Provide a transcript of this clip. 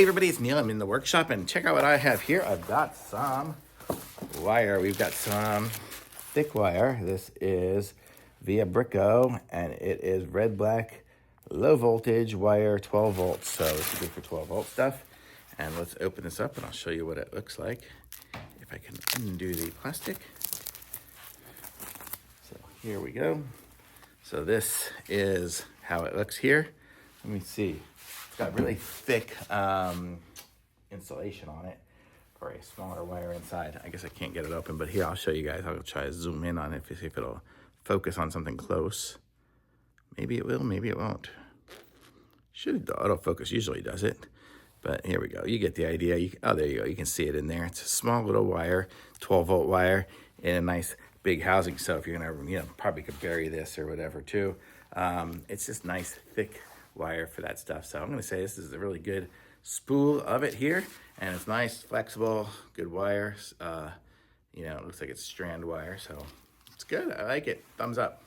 Hey everybody, it's Neil. I'm in the workshop and check out what I have here. I've got some wire. We've got some thick wire. This is VIABRICO and it is red, black, low voltage wire, 12 volts. So it's good for 12 volt stuff. And let's open this up and I'll show you what it looks like. If I can undo the plastic. So here we go. So this is how it looks here. Let me see. It's got really thick insulation on it for a smaller wire inside. I guess I can't get it open, but here I'll show you guys. I'll try to zoom in on it to see if it'll focus on something close. Maybe it will, maybe it won't. Should autofocus usually does it, but here we go. You get the idea. Oh, there you go. You can see it in there. It's a small little wire, 12 volt wire in a nice big housing. So if you're gonna, probably could bury this or whatever too. It's just nice thick wire for that stuff. So I'm going to say this is a really good spool of it here, and it's nice, flexible, good wire. It looks like it's strand wire, so it's good. I like it. Thumbs up.